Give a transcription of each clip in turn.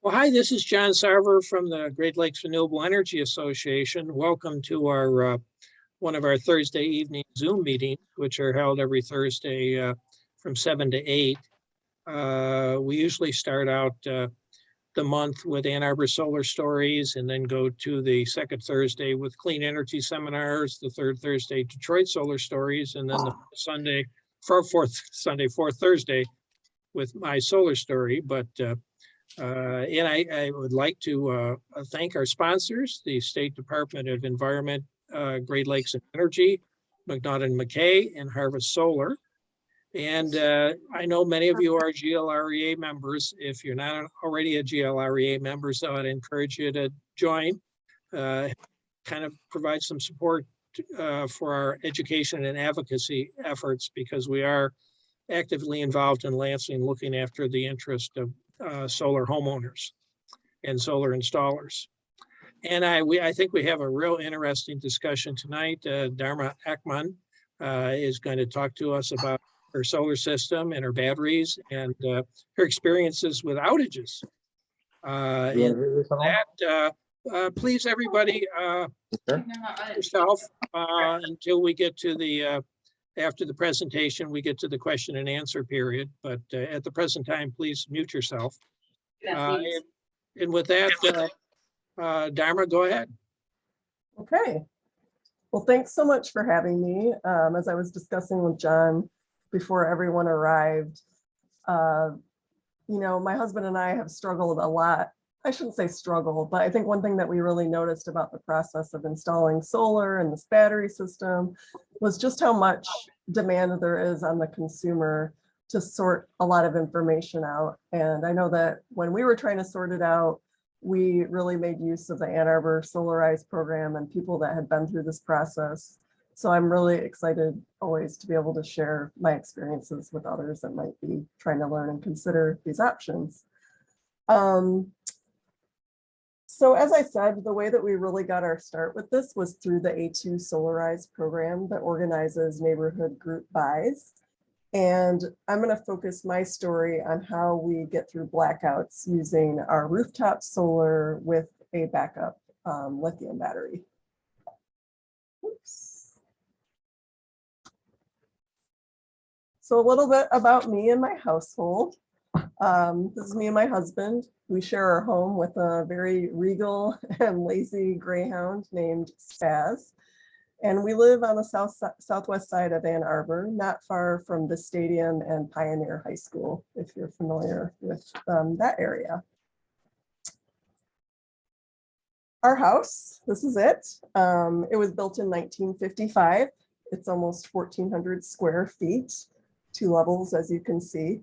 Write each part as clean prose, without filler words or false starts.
Well, hi, this is John Sarver from the Great Lakes Renewable Energy Association. Welcome to our one of our Thursday evening Zoom meetings, which are held every Thursday from 7 to 8. We usually start out the month with Ann Arbor solar stories and then go to the second Thursday with clean energy seminars, the third Thursday Detroit solar stories, and then the fourth Thursday with my solar story. But and I would like to thank our sponsors, the State Department of Environment, Great Lakes and Energy, McNaught and McKay, and Harvest Solar. And I know many of you are GLREA members. If you're not already a GLREA member, so I'd encourage you to join, kind of provide some support for our education and advocacy efforts, because we are actively involved in Lansing, looking after the interest of solar homeowners and solar installers. And I think we have a real interesting discussion tonight. Dharma Akmon is going to talk to us about her solar system and her batteries and her experiences with outages. Please, everybody, yourself until we get to the after the presentation, we get to the question and answer period. But at the present time, please mute yourself. And with that, Dharma, go ahead. Okay. Well, thanks so much for having me. As I was discussing with John before everyone arrived, my husband and I have struggled a lot. I shouldn't say struggle, but I think one thing that we really noticed about the process of installing solar and this battery system was just how much demand there is on the consumer to sort a lot of information out. And I know that when we were trying to sort it out, we really made use of the Ann Arbor Solarize program and people that had been through this process. So I'm really excited always to be able to share my experiences with others that might be trying to learn and consider these options. So as I said, the way that we really got our start with this was through the A2 Solarize program that organizes neighborhood group buys. And I'm going to focus my story on how we get through blackouts using our rooftop solar with a backup lithium battery. Oops. So a little bit about me and my household. This is me and my husband. We share our home with a very regal and lazy greyhound named Spaz. And we live on the southwest side of Ann Arbor, not far from the stadium and Pioneer High School, if you're familiar with that area. Our house, this is it. It was built in 1955. It's almost 1,400 square feet, 2 levels, as you can see.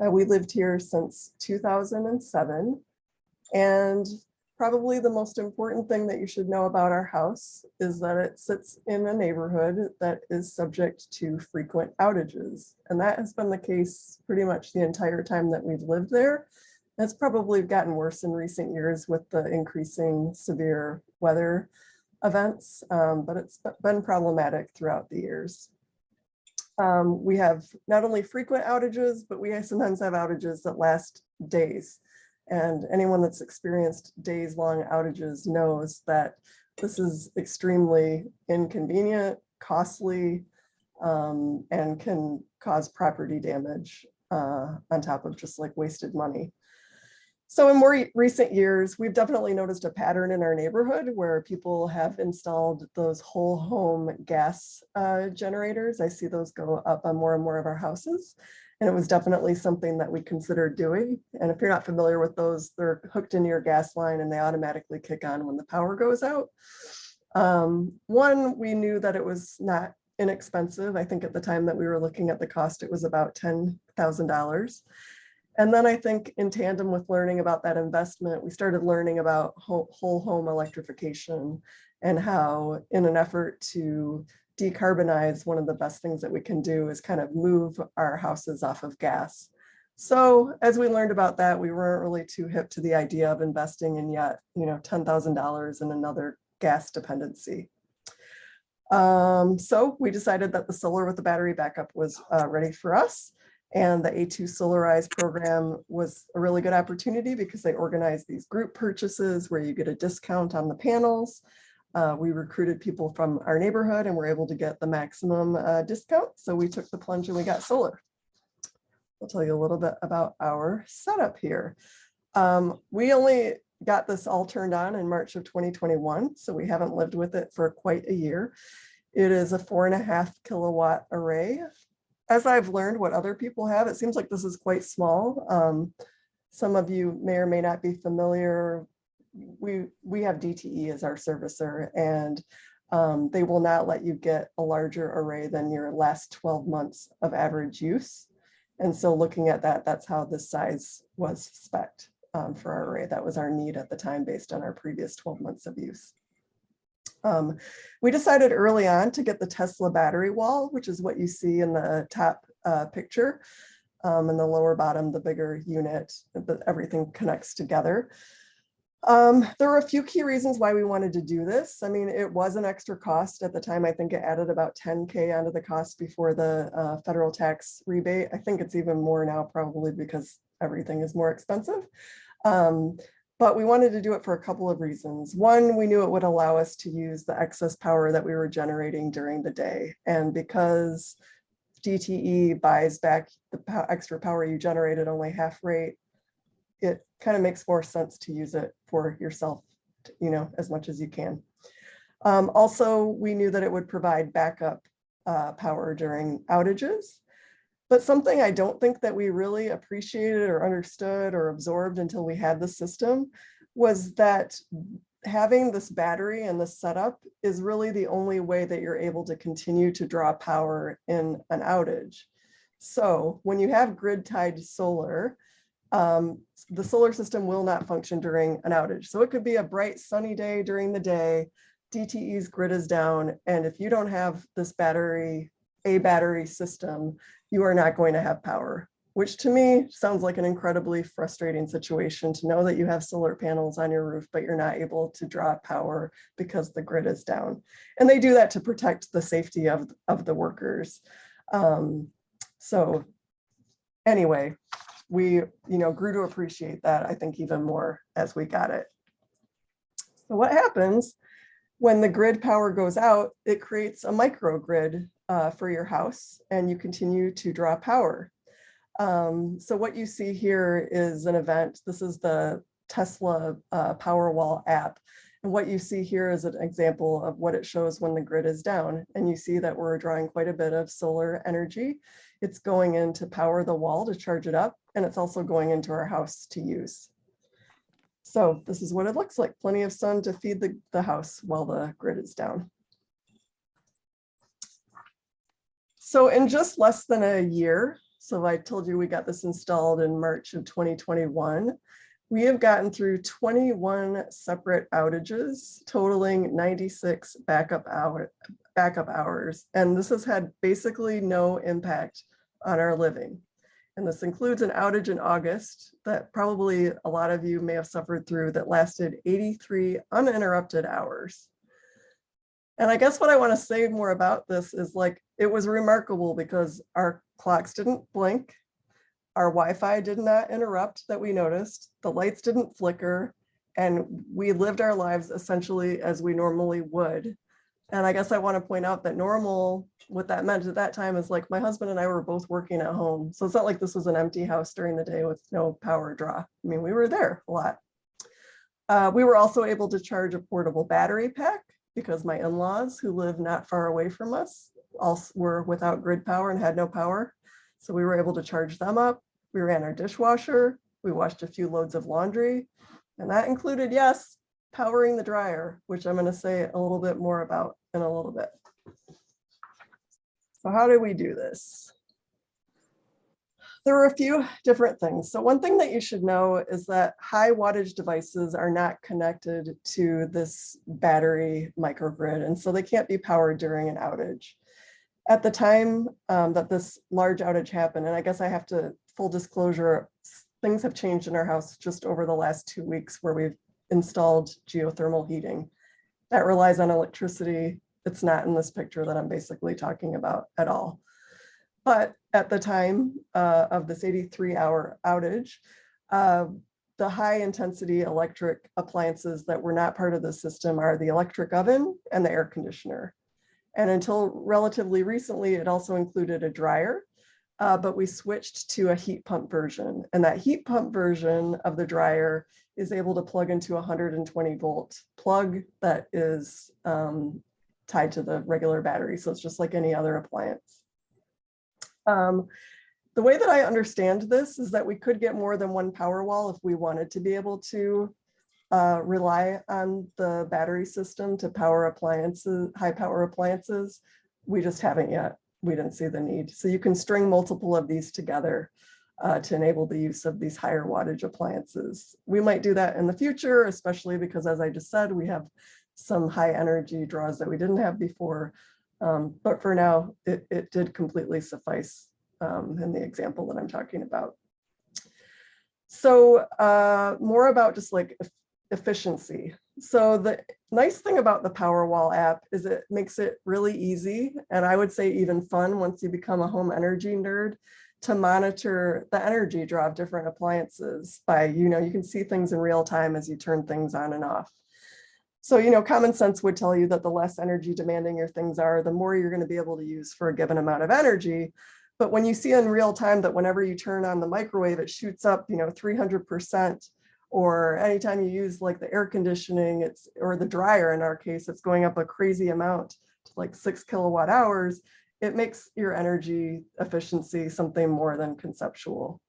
We lived here since 2007. And probably the most important thing that you should know about our house is that it sits in a neighborhood that is subject to frequent outages. And that has been the case pretty much the entire time that we've lived there. It's probably gotten worse in recent years with the increasing severe weather events, but it's been problematic throughout the years. We have not only frequent outages, but we sometimes have outages that last days. And anyone that's experienced days-long outages knows that this is extremely inconvenient, costly, and can cause property damage on top of just like wasted money. So in more recent years, we've definitely noticed a pattern in our neighborhood where people have installed those whole home gas generators. I see those go up on more and more of our houses. And it was definitely something that we considered doing. And if you're not familiar with those, they're hooked into your gas line and they automatically kick on when the power goes out. One, we knew that it was not inexpensive. I think at the time that we were looking at the cost, it was about $10,000. And then I think in tandem with learning about that investment, we started learning about whole home electrification and how, in an effort to decarbonize, one of the best things that we can do is kind of move our houses off of gas. So as we learned about that, we weren't really too hip to the idea of investing in yet, $10,000 in another gas dependency. So we decided that the solar with the battery backup was ready for us. And the A2 Solarize program was a really good opportunity because they organized these group purchases where you get a discount on the panels. We recruited people from our neighborhood and were able to get the maximum discount. So we took the plunge and we got solar. I'll tell you a little bit about our setup here. We only got this all turned on in March of 2021, so we haven't lived with it for quite a year. It is a 4.5 kilowatt array. As I've learned what other people have, it seems like this is quite small. Some of you may or may not be familiar. We have DTE as our servicer, and they will not let you get a larger array than your last 12 months of average use. And so looking at that, that's how this size was spec'd for our array. That was our need at the time based on our previous 12 months of use. We decided early on to get the Tesla battery wall, which is what you see in the top picture. In the lower bottom, the bigger unit, but everything connects together. There were a few key reasons why we wanted to do this. I mean, it was an extra cost at the time. I think it added about 10K onto the cost before the federal tax rebate. I think it's even more now, probably because everything is more expensive. But we wanted to do it for a couple of reasons. One, we knew it would allow us to use the excess power that we were generating during the day. And because DTE buys back the extra power you generated only half rate, it kind of makes more sense to use it for yourself, you know, as much as you can. Also, we knew that it would provide backup power during outages. But something I don't think that we really appreciated or understood or absorbed until we had the system was that having this battery and this setup is really the only way that you're able to continue to draw power in an outage. So when you have grid tied solar, the solar system will not function during an outage. So it could be a bright sunny day during the day, DTE's grid is down, and if you don't have this battery system, you are not going to have power, which to me sounds like an incredibly frustrating situation to know that you have solar panels on your roof, but you're not able to draw power because the grid is down. And they do that to protect the safety of the workers. So anyway, we grew to appreciate that, I think, even more as we got it. So what happens when the grid power goes out? It creates a microgrid for your house, and you continue to draw power. So what you see here is an event. This is the Tesla Powerwall app. And what you see here is an example of what it shows when the grid is down. And you see that we're drawing quite a bit of solar energy. It's going in to power the wall to charge it up, and it's also going into our house to use. So this is what it looks like. Plenty of sun to feed the house while the grid is down. So in just less than a year, so I told you we got this installed in March of 2021, we have gotten through 21 separate outages, totaling 96 backup hours. And this has had basically no impact on our living. And this includes an outage in August that probably a lot of you may have suffered through that lasted 83 uninterrupted hours. And I guess what I want to say more about this is, like, it was remarkable because our clocks didn't blink, our Wi-Fi did not interrupt that we noticed, the lights didn't flicker, and we lived our lives essentially as we normally would. And I guess I want to point out that normal, what that meant at that time is, like, my husband and I were both working at home. So it's not like this was an empty house during the day with no power draw. I mean, we were there a lot. We were also able to charge a portable battery pack because my in-laws, who live not far away from us, also were without grid power and had no power. So we were able to charge them up. We ran our dishwasher. We washed a few loads of laundry. And that included, yes, powering the dryer, which I'm going to say a little bit more about in a little bit. So how do we do this? There were a few different things. So one thing that you should know is that high wattage devices are not connected to this battery microgrid, and so they can't be powered during an outage. At the time that this large outage happened, and I guess I have to, full disclosure, things have changed in our house just over the last 2 weeks where we've installed geothermal heating. That relies on electricity. It's not in this picture that I'm basically talking about at all. But at the time of this 83-hour outage, the high intensity electric appliances that were not part of the system are the electric oven and the air conditioner. And until relatively recently, it also included a dryer, but we switched to a heat pump version. And that heat pump version of the dryer is able to plug into a 120-volt plug that is tied to the regular battery. So it's just like any other appliance. The way that I understand this is that we could get more than one Powerwall if we wanted to be able to rely on the battery system to power appliances, high power appliances. We just haven't yet. We didn't see the need. So you can string multiple of these together to enable the use of these higher wattage appliances. We might do that in the future, especially because, as I just said, we have some high energy draws that we didn't have before. But for now, it did completely suffice in the example that I'm talking about. So more about just like efficiency. So the nice thing about the Powerwall app is it makes it really easy, and I would say even fun once you become a home energy nerd, to monitor the energy draw of different appliances by, you can see things in real time as you turn things on and off. So, common sense would tell you that the less energy demanding your things are, the more you're going to be able to use for a given amount of energy. But when you see in real time that whenever you turn on the microwave, it shoots up, 300%, or anytime you use like the air conditioning, or the dryer in our case, it's going up a crazy amount to like 6 kilowatt hours, it makes your energy efficiency something more than conceptual.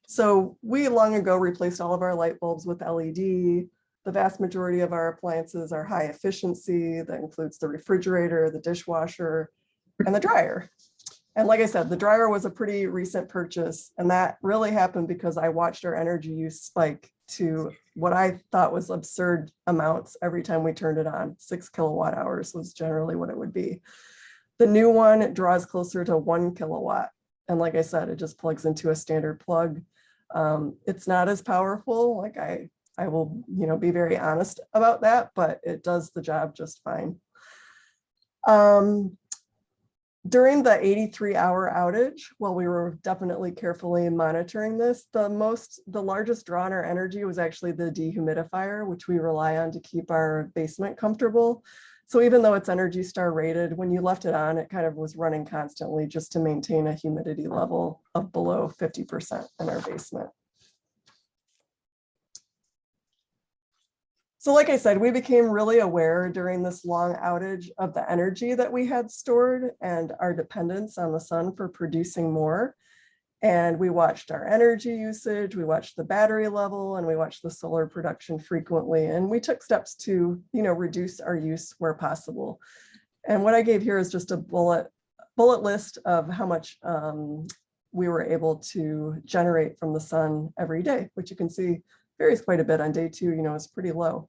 So we long ago replaced all of our light bulbs with LED. The vast majority of our appliances are high efficiency. That includes the refrigerator, the dishwasher, and the dryer. And like I said, the dryer was a pretty recent purchase, and that really happened because I watched our energy use spike to what I thought was absurd amounts every time we turned it on. 6 kilowatt hours was generally what it would be. The new one draws closer to 1 kilowatt. And like I said, it just plugs into a standard plug. It's not as powerful. Like I will, be very honest about that, but it does the job just fine. During the 83-hour outage, while we were definitely carefully monitoring this, the largest draw on our energy was actually the dehumidifier, which we rely on to keep our basement comfortable. So even though it's Energy Star rated, when you left it on, it kind of was running constantly just to maintain a humidity level of below 50% in our basement. So like I said, we became really aware during this long outage of the energy that we had stored and our dependence on the sun for producing more. And we watched our energy usage, we watched the battery level, and we watched the solar production frequently. And we took steps to, reduce our use where possible. And what I gave here is just a bullet list of how much we were able to generate from the sun every day, which you can see varies quite a bit. On day 2, it's pretty low.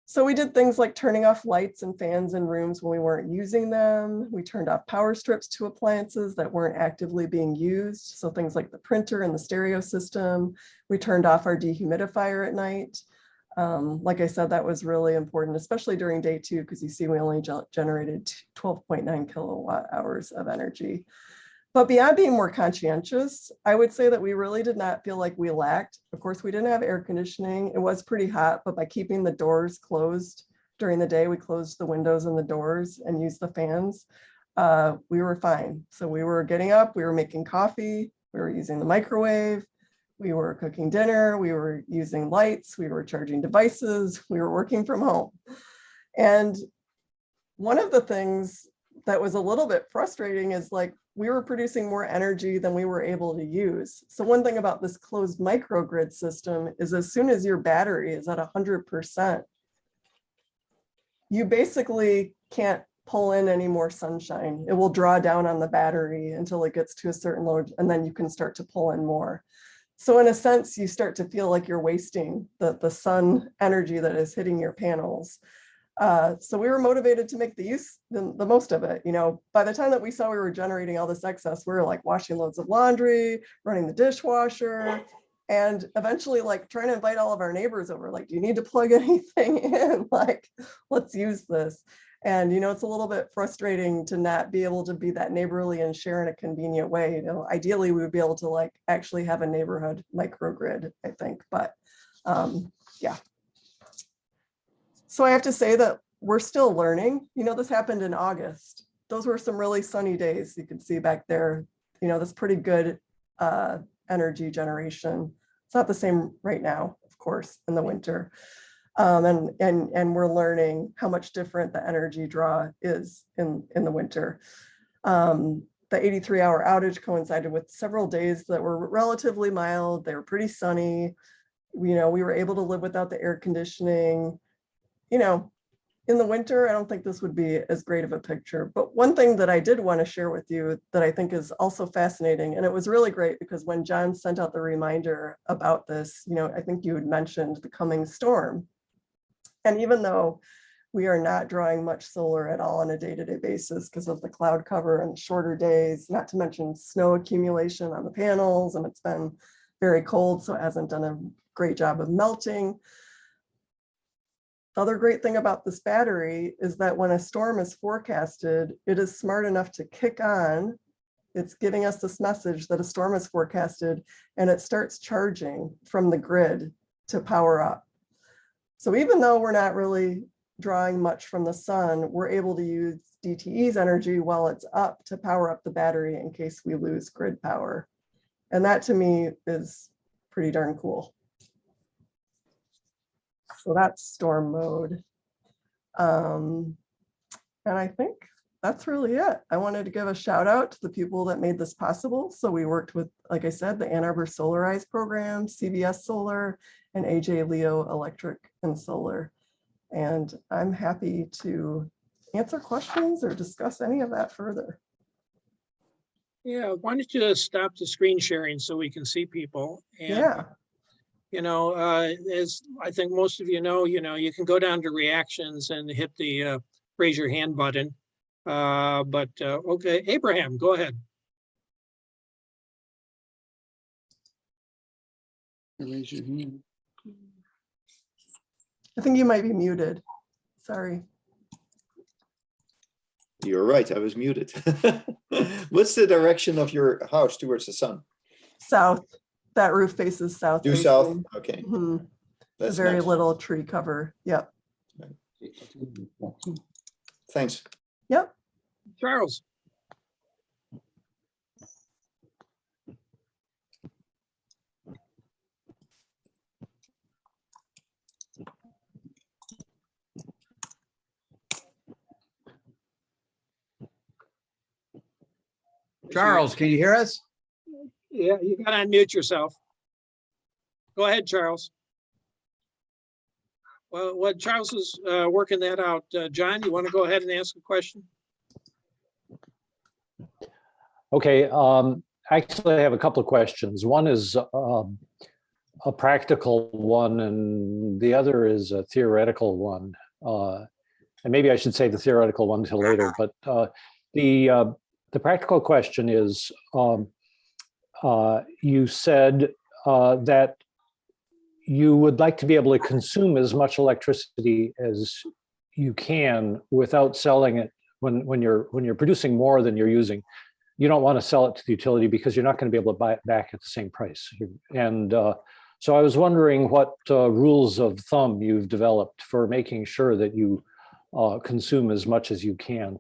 So we did things like turning off lights and fans in rooms when we weren't using them. We turned off power strips to appliances that weren't actively being used. So things like the printer and the stereo system. We turned off our dehumidifier at night. Like I said, that was really important, especially during day 2, because you see we only generated 12.9 kilowatt hours of energy. But beyond being more conscientious, I would say that we really did not feel like we lacked. Of course, we didn't have air conditioning. It was pretty hot, but by keeping the doors closed during the day, we closed the windows and the doors and used the fans, we were fine. So we were getting up, we were making coffee, we were using the microwave, we were cooking dinner, we were using lights, we were charging devices, we were working from home. And one of the things that was a little bit frustrating is like, we were producing more energy than we were able to use. So one thing about this closed microgrid system is as soon as your battery is at 100%, you basically can't pull in any more sunshine. It will draw down on the battery until it gets to a certain load, and then you can start to pull in more. So in a sense, you start to feel like you're wasting the sun energy that is hitting your panels. So we were motivated to make the most of it. By the time that we saw we were generating all this excess, we were like washing loads of laundry, running the dishwasher, and eventually like trying to invite all of our neighbors over. Like, do you need to plug anything in? Like, let's use this. And, it's a little bit frustrating to not be able to be that neighborly and share in a convenient way. Ideally, we would be able to like actually have a neighborhood microgrid, I think, but yeah. So I have to say that we're still learning. This happened in August. Those were some really sunny days. You can see back there, that's pretty good energy generation. It's not the same right now, of course, in the winter. And we're learning how much different the energy draw is in the winter. The 83-hour outage coincided with several days that were relatively mild. They were pretty sunny. We were able to live without the air conditioning. In the winter, I don't think this would be as great of a picture. But one thing that I did want to share with you that I think is also fascinating, and it was really great because when John sent out the reminder about this, I think you had mentioned the coming storm. And even though we are not drawing much solar at all on a day-to-day basis because of the cloud cover and shorter days, not to mention snow accumulation on the panels, and it's been very cold, so it hasn't done a great job of melting. The other great thing about this battery is that when a storm is forecasted, it is smart enough to kick on. It's giving us this message that a storm is forecasted, and it starts charging from the grid to power up. So even though we're not really drawing much from the sun, we're able to use DTE's energy while it's up to power up the battery in case we lose grid power. And that to me is pretty darn cool. So that's storm mode. And I think that's really it. I wanted to give a shout out to the people that made this possible. So we worked with, like I said, the Ann Arbor Solarize program, CBS Solar, and AJ Leo Electric and Solar. And I'm happy to answer questions or discuss any of that further. Yeah, why don't you stop the screen sharing so we can see people? And, Yeah. as I think most of you know, you can go down to reactions and hit the raise your hand button. Okay, Abraham, go ahead. Raise your hand. I think you might be muted. Sorry. You're right, I was muted. What's the direction of your house towards the sun? South. That roof faces south. Due south, okay. Mm-hmm. That's very nice. little tree cover. Yep. Thanks. Yep. Charles. Charles, can you hear us? Yeah, you gotta unmute yourself. Go ahead, Charles. Well, what Charles is working that out, John, you want to go ahead and ask a question? Okay, actually I have a couple of questions. One is a practical one and the other is a theoretical one. And maybe I should say the theoretical one till later, but the practical question is, you said that you would like to be able to consume as much electricity as you can without selling it when you're producing more than you're using. You don't want to sell it to the utility because you're not going to be able to buy it back at the same price. And so I was wondering what rules of thumb you've developed for making sure that you consume as much as you can.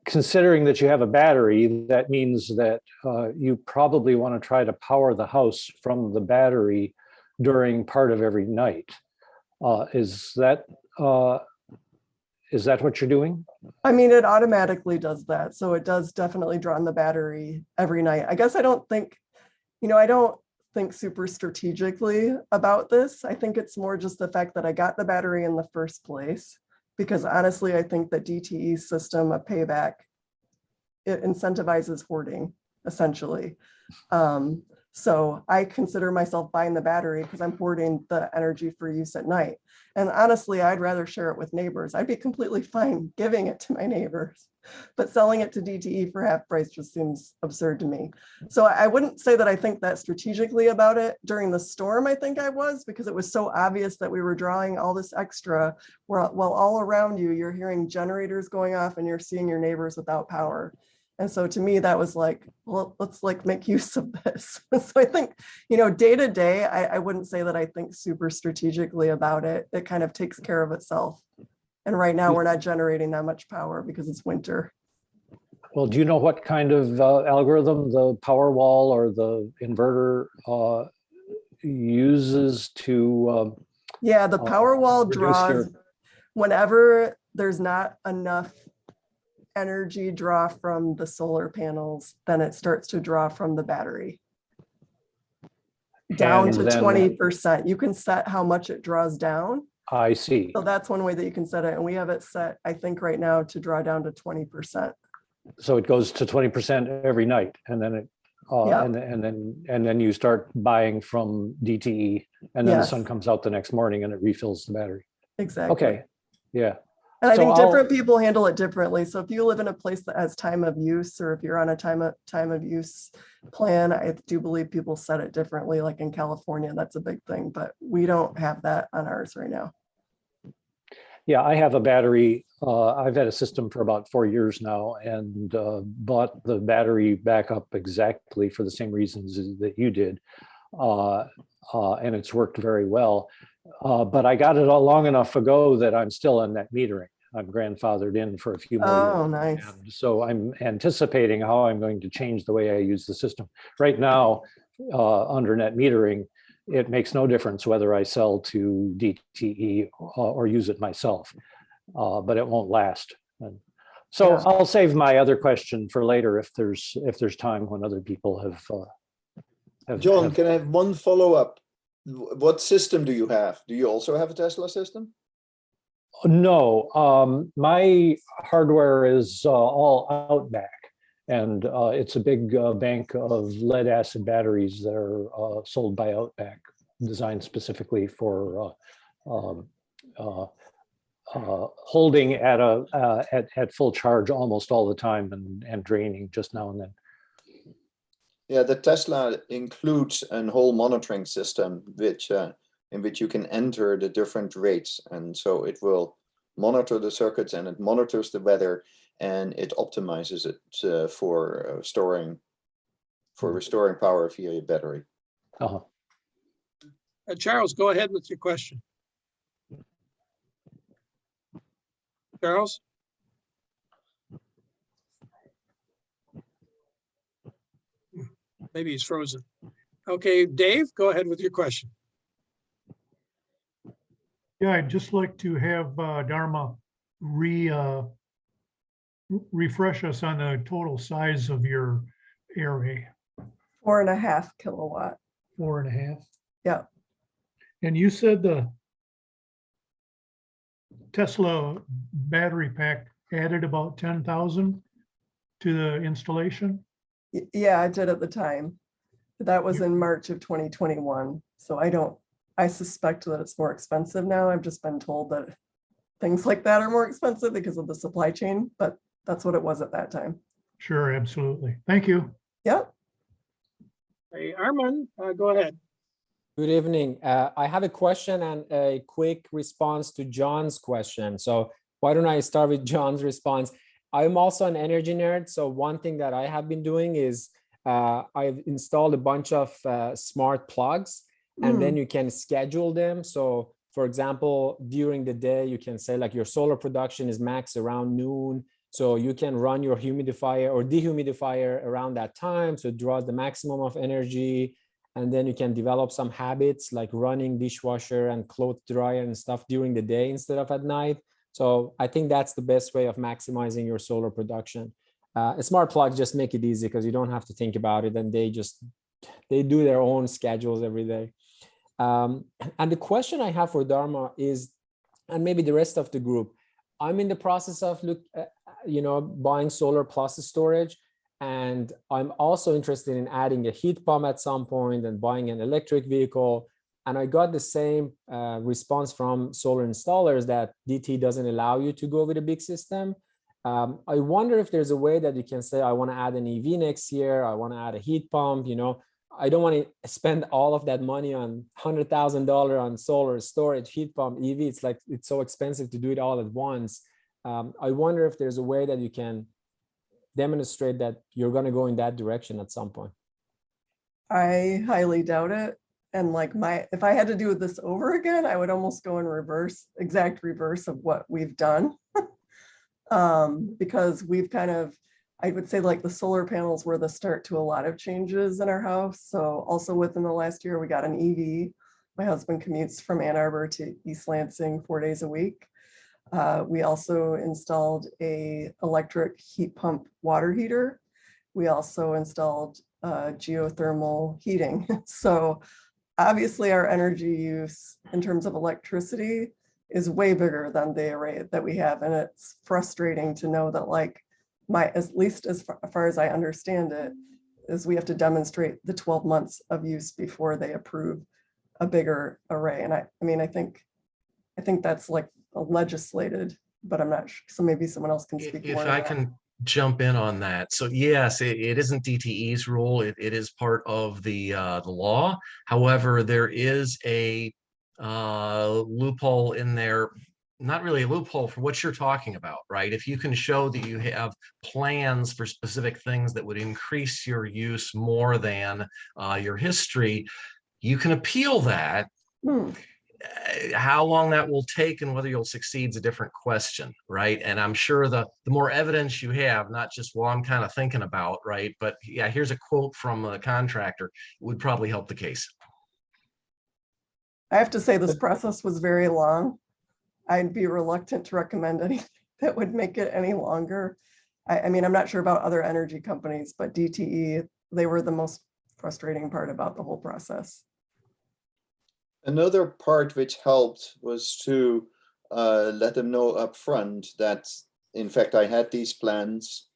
Considering that you have a battery, that means that you probably want to try to power the house from the battery during part of every night. Is that what you're doing? I mean, it automatically does that. So it does definitely draw on the battery every night. I guess I don't think super strategically about this. I think it's more just the fact that I got the battery in the first place, because honestly, I think the DTE system of payback, it incentivizes hoarding, essentially. So I consider myself buying the battery because I'm hoarding the energy for use at night. And honestly, I'd rather share it with neighbors. I'd be completely fine giving it to my neighbors, but selling it to DTE for half price just seems absurd to me. So I wouldn't say that I think that strategically about it. During the storm, I think I was, because it was so obvious that we were drawing all this extra, while all around you, you're hearing generators going off and you're seeing your neighbors without power. And so to me, that was like, well, let's like make use of this. So I think, day to day, I wouldn't say that I think super strategically about it. It kind of takes care of itself. And right now we're not generating that much power because it's winter. Well, do you know what kind of algorithm the Powerwall or the inverter uses to? Yeah, the Powerwall reduce draws your- whenever there's not enough energy draw from the solar panels, then it starts to draw from the battery down And to then- 20%. You can set how much it draws down. I see. So that's one way that you can set it. And we have it set, I think right now, to draw down to 20%. So it goes to 20% every night, and then it, Yeah. and then you start buying from DTE, and then the Yes. sun comes out the next morning and it refills the battery. Exactly. Okay, yeah. And I So think I'll- different people handle it differently. So if you live in a place that has time of use, or if you're on a time of use plan, I do believe people set it differently. Like in California, that's a big thing, but we don't have that on ours right now. Yeah, I have a battery. I've had a system for about 4 years now, and bought the battery backup exactly for the same reasons that you did. And it's worked very well. But I got it all long enough ago that I'm still on net metering. I'm grandfathered in for a few more years. Oh, nice. And so I'm anticipating how I'm going to change the way I use the system. Right now, under net metering, it makes no difference whether I sell to DTE or use it myself, but it won't last. And so Yeah. I'll save my other question for later if there's time when other people have. John, can I have one follow-up? What system do you have? Do you also have a Tesla system? No, my hardware is all Outback, and it's a big bank of lead acid batteries that are sold by Outback, designed specifically for holding at full charge almost all the time and draining just now and then. Yeah, the Tesla includes a whole monitoring system in which you can enter the different rates, and so it will monitor the circuits and it monitors the weather and it optimizes it for restoring power via your battery. Uh-huh. Charles, go ahead with your question. Charles? Maybe he's frozen. Okay, Dave, go ahead with your question. Yeah, I'd just like to have Dharma refresh us on the total size of your array. 4.5 kilowatt. 4.5. Yeah. And you said the Tesla battery pack added about 10,000 to the installation? Yeah, I did at the time. That was in March of 2021. So I suspect that it's more expensive now. I've just been told that things like that are more expensive because of the supply chain, but that's what it was at that time. Sure, absolutely. Thank you. Yep. Hey, Armin, go ahead. Good evening. I have a question and a quick response to John's question. So why don't I start with John's response? I'm also an energy nerd. So one thing that I have been doing is I've installed a bunch of smart plugs, and then you can schedule them. So for example, during the day, you can say like your solar production is max around noon. So you can run your humidifier or dehumidifier around that time. So it draws the maximum of energy. And then you can develop some habits like running dishwasher and clothes dryer and stuff during the day instead of at night. So I think that's the best way of maximizing your solar production. Smart plugs just make it easy because you don't have to think about it, and they do their own schedules every day. And the question I have for Dharma is, and maybe the rest of the group, I'm in the process of buying solar plus storage. And I'm also interested in adding a heat pump at some point and buying an electric vehicle. And I got the same response from solar installers that DT doesn't allow you to go with a big system. I wonder if there's a way that you can say, I want to add an EV next year, I want to add a heat pump, you know, I don't want to spend all of that money on $100,000 on solar storage, heat pump, EV. It's like, it's so expensive to do it all at once. I wonder if there's a way that you can demonstrate that you're going to go in that direction at some point. I highly doubt it. And like if I had to do this over again, I would almost go in reverse, exact reverse of what we've done. Because we've kind of, I would say like the solar panels were the start to a lot of changes in our house. So also within the last year, we got an EV. My husband commutes from Ann Arbor to East Lansing 4 days a week. We also installed a electric heat pump water heater. We also installed geothermal heating. So obviously our energy use in terms of electricity is way bigger than the array that we have. And it's frustrating to know that like at least as far as I understand it, is we have to demonstrate the 12 months of use before they approve a bigger array. And I mean, I think that's like legislated, but I'm not sure. So maybe someone else can speak If more. I can jump in on that. So yes, it isn't DTE's rule. It is part of the law. However, there is a loophole in there, not really a loophole for what you're talking about, right? If you can show that you have plans for specific things that would increase your use more than your history, you can appeal that. How long that will take and whether you'll succeed is a different question, right? And I'm sure the more evidence you have, not just, well, I'm kind of thinking about, right? But yeah, here's a quote from a contractor, would probably help the case. I have to say this process was very long. I'd be reluctant to recommend anything that would make it any longer. I mean, I'm not sure about other energy companies, but DTE, they were the most frustrating part about the whole process. Another part which helped was to let them know up front that, in fact, I had these plans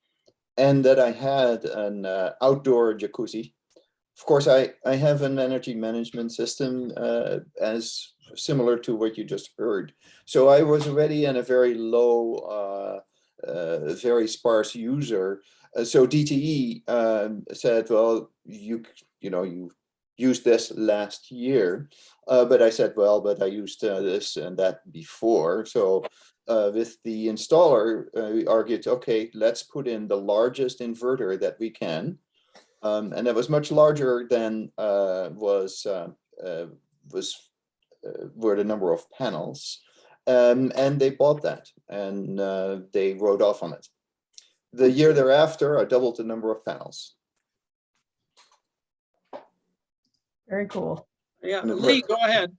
and that I had an outdoor jacuzzi. Of course, I have an energy management system as similar to what you just heard. So I was already in a very low, very sparse user. So DTE said, well, you used this last year. But I said, well, but I used this and that before. So with the installer, we argued, okay, let's put in the largest inverter that we can. And that was much larger than were the number of panels. And they bought that and they wrote off on it. The year thereafter, I doubled the number of panels. Very cool. Yeah, Lee, go ahead.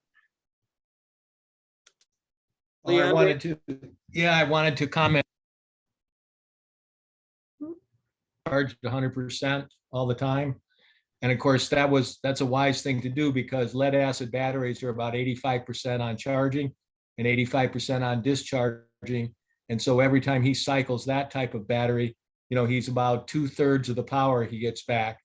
Oh, I wanted to comment. Charged 100% all the time. And of course, that's a wise thing to do because lead acid batteries are about 85% on charging and 85% on discharging. And so every time he cycles that type of battery, he's about 2/3 of the power he gets back.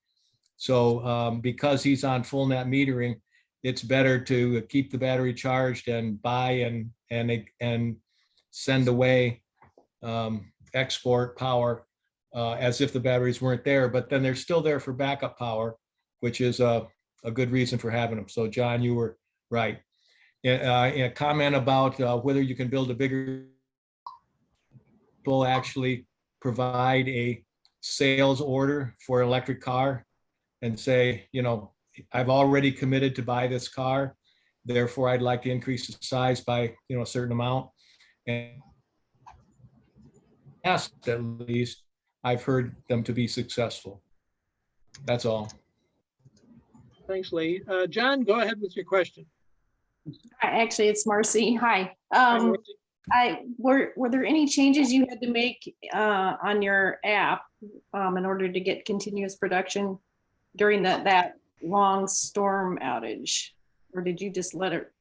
So because he's on full net metering, it's better to keep the battery charged and buy and send away export power as if the batteries weren't there, but then they're still there for backup power, which is a good reason for having them. So John, you were right. A comment about whether you can build a bigger, will actually provide a sales order for an electric car and say, I've already committed to buy this car, therefore I'd like to increase the size by a certain amount. And at least I've heard them to be successful. That's all. Thanks, Lee. John, go ahead with your question. Actually, it's Marcy. Hi. Hi, Marcy. Were there any changes you had to make on your app in order to get continuous production during that long storm outage, or did you just let it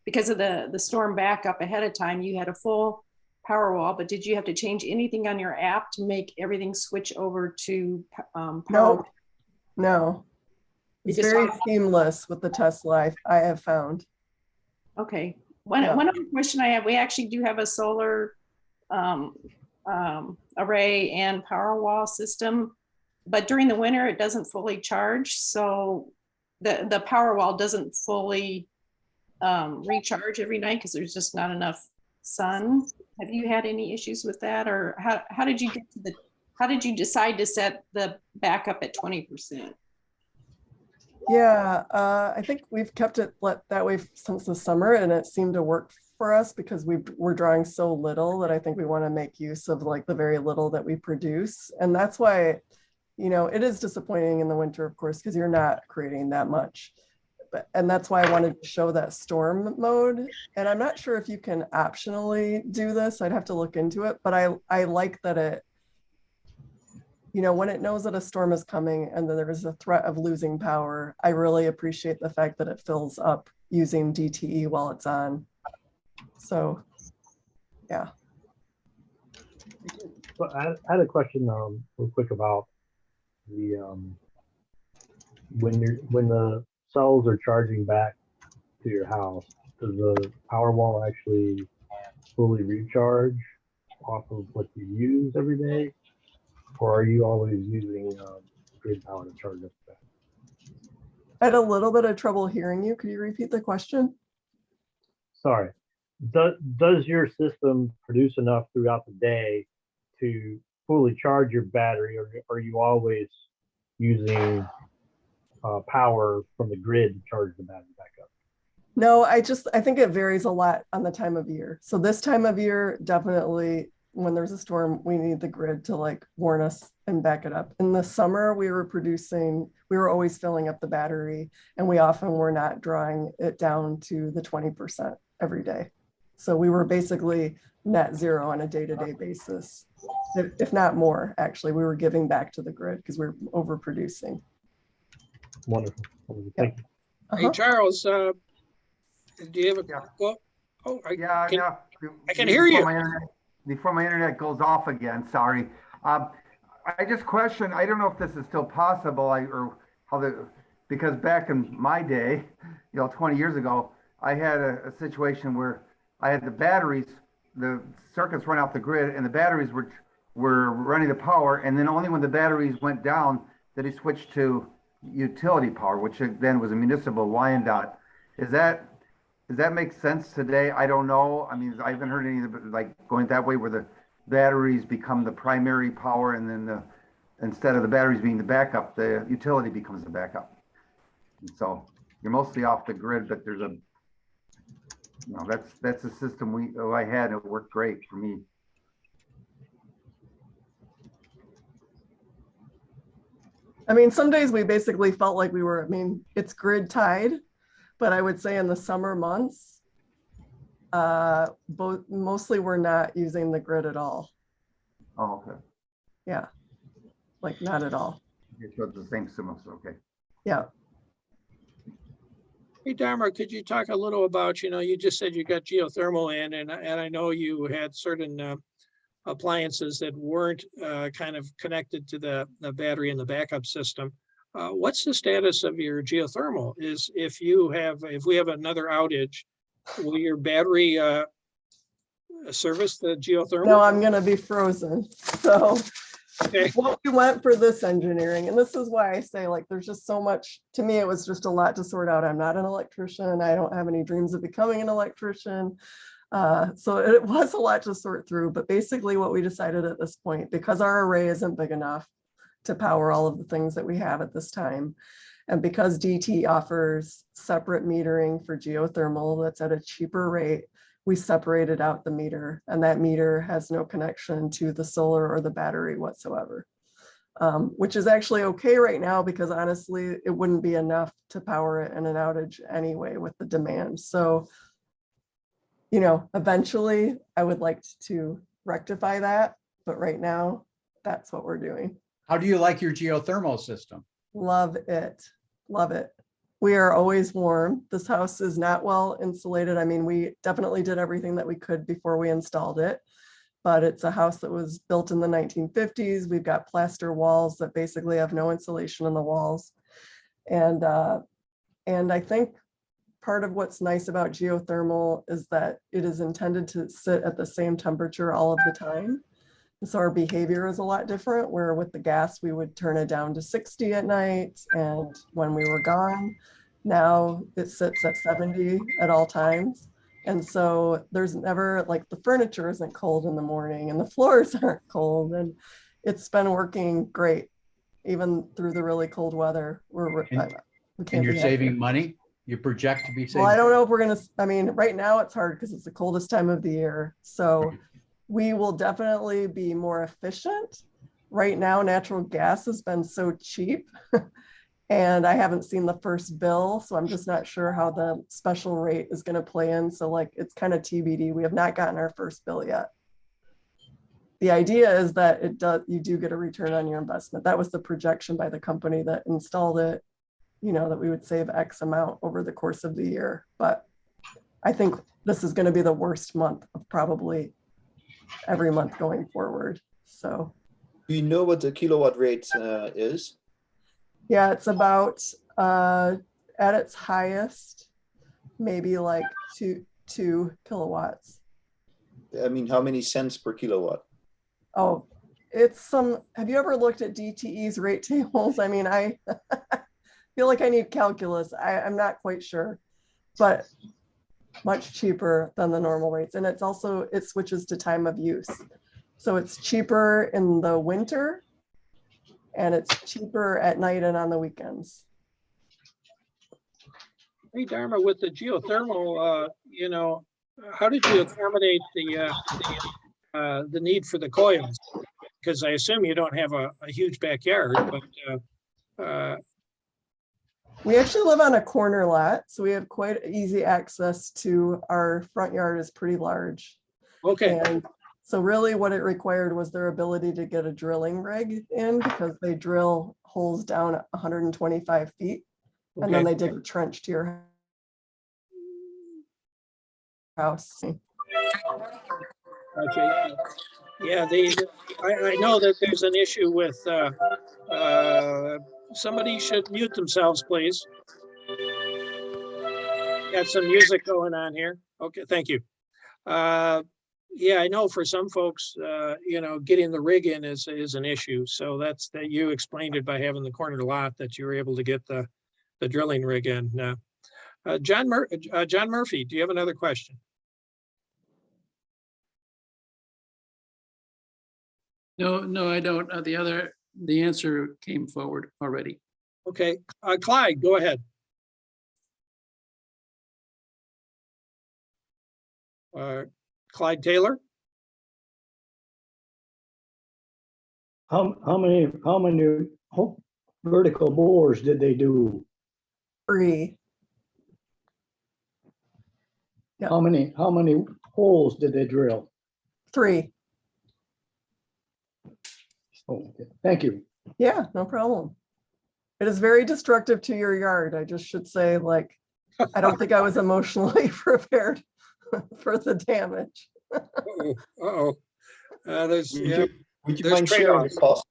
because of the storm backup ahead of time? You had a full Powerwall, but did you have to change anything on your app to make everything switch over to No, Powerwall? no. You It's just very saw- seamless with the Tesla, I have found. Okay. One Yeah. other question I have, we actually do have a solar array and Powerwall system, but during the winter, it doesn't fully charge. So the Powerwall doesn't fully recharge every night because there's just not enough sun. Have you had any issues with that? Or how did you get to how did you decide to set the backup at 20%? Yeah, I think we've kept it that way since the summer, and it seemed to work for us because we're drawing so little that I think we want to make use of like the very little that we produce. And that's why, you know, it is disappointing in the winter, of course, because you're not creating that much. And that's why I wanted to show that storm mode. And I'm not sure if you can optionally do this. I'd have to look into it, but I like that it, you know, when it knows that a storm is coming and that there is a threat of losing power, I really appreciate the fact that it fills up using DTE while it's on. So, yeah. So I had a question real quick about the when the cells are charging back to your house, does the Powerwall actually fully recharge off of what you use every day, or are you always using grid power to charge up back? I had a little bit of trouble hearing you. Could you repeat the question? Sorry. Does your system produce enough throughout the day to fully charge your battery, or are you always using power from the grid to charge the battery back up? No, I think it varies a lot on the time of year. So this time of year, definitely when there's a storm, we need the grid to like warn us and back it up. In the summer, we were always filling up the battery, and we often were not drawing it down to the 20% every day. So we were basically net zero on a day-to-day basis. If not more, actually, we were giving back to the grid because we were overproducing. Wonderful. Thank you. Hey, Charles, do you have a, Yeah. well, oh, I can Before hear you. Before my internet goes off again, sorry. I just question, I don't know if this is still possible, because back in my day, 20 years ago, I had a situation where I had the batteries, the circuits run out the grid, and the batteries were running the power, and then only when the batteries went down did he switch to utility power, which then was a municipal Wyandotte. Does that make sense today? I don't know. I mean, I haven't heard any of it like going that way where the batteries become the primary power, and then instead of the batteries being the backup, the utility becomes the backup. And so you're mostly off the grid, but there's that's a system I had, and it worked great for me. I mean, some days we basically felt like it's grid tied, but I would say in the summer months, mostly we're not using the grid at all. Oh, okay. Yeah, like not at all. So it's the same system, okay. Yeah. Hey, Dharma, could you talk a little about, you just said you got geothermal in, and I know you had certain appliances that weren't kind of connected to the battery and the backup system. What's the status of your geothermal? If we have another outage, will your battery service the geothermal? No, I'm going to be frozen. So okay. What we went for this engineering, and this is why I say like there's just so much, to me it was just a lot to sort out. I'm not an electrician. I don't have any dreams of becoming an electrician. So it was a lot to sort through, but basically what we decided at this point, because our array isn't big enough to power all of the things that we have at this time, and because DT offers separate metering for geothermal that's at a cheaper rate, we separated out the meter, and that meter has no connection to the solar or the battery whatsoever, which is actually okay right now because honestly, it wouldn't be enough to power it in an outage anyway with the demand. So, eventually I would like to rectify that, but right now that's what we're doing. How do you like your geothermal system? Love it. Love it. We are always warm. This house is not well insulated. I mean, we definitely did everything that we could before we installed it. but it's a house that was built in the 1950s. We've got plaster walls that basically have no insulation in the walls. And I think part of what's nice about geothermal is that it is intended to sit at the same temperature all of the time. And so our behavior is a lot different, where with the gas, we would turn it down to 60 at night. And when we were gone, now it sits at 70 at all times. And so there's never, like, the furniture isn't cold in the morning and the floors aren't cold. And it's been working great, even through the really cold weather. We can't And you're be happier. saving money? You project to be saving? Well, I don't know if we're gonna, I mean, right now it's hard because it's the coldest time of the year. So we will definitely be more efficient. Right now, natural gas has been so cheap. And I haven't seen the first bill, so I'm just not sure how the special rate is gonna play in. So like, it's kind of TBD. We have not gotten our first bill yet. The idea is that you do get a return on your investment. That was the projection by the company that installed it, you know, that we would save X amount over the course of the year. But I think this is going to be the worst month of probably every month going forward. So, Do you know what the kilowatt rate is? yeah, it's about at its highest, maybe like two kilowatts. I mean, how many cents per kilowatt? Oh, it's some, have you ever looked at DTE's rate tables? I mean, I feel like I need calculus. I'm not quite sure, but much cheaper than the normal rates. And it's also, it switches to time of use. So it's cheaper in the winter and it's cheaper at night and on the weekends. Hey, Dharma, with the geothermal, you know, how did you accommodate the need for the coils? Because I assume you don't have a huge backyard, but we actually live on a corner lot, so we have quite easy access to our front yard is pretty large. okay. And so really what it required was their ability to get a drilling rig in, because they drill holes down 125 feet and then Okay. they dig a trench to your house. Okay. Yeah, I know that there's an issue with, somebody should mute themselves, please. Got some music going on here. Okay, thank you. Yeah, I know for some folks, you know, getting the rig in is an issue. So that's that you explained it by having the corner lot that you were able to get the drilling rig in. John Murphy, do you have another question? No, I don't. The answer came forward already. Okay, Clyde, go ahead. Clyde Taylor? How many vertical bores did they do? 3. Yep. How many holes did they drill? 3. Oh, okay. Thank you. Yeah, no problem. It is very destructive to your yard. I just should say, like, I don't think I was emotionally prepared for the damage. Uh-oh. There's, yeah, Would you there's mind sharing the trade-offs. cost?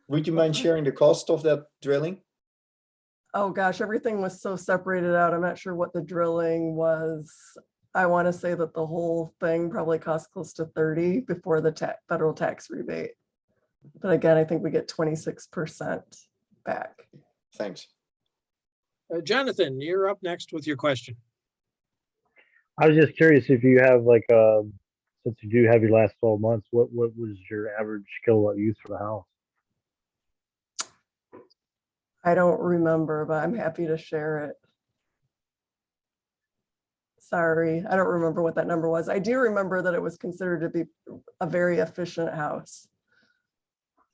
Would you mind sharing the cost of that drilling? Oh gosh, everything was so separated out. I'm not sure what the drilling was. I want to say that the whole thing probably cost close to 30 before the federal tax rebate. But again, I think we get 26% back. Thanks. Jonathan, you're up next with your question. I was just curious if you have like, since you do have your last 12 months, what was your average kilowatt use for the house? I don't remember, but I'm happy to share it. Sorry, I don't remember what that number was. I do remember that it was considered to be a very efficient house.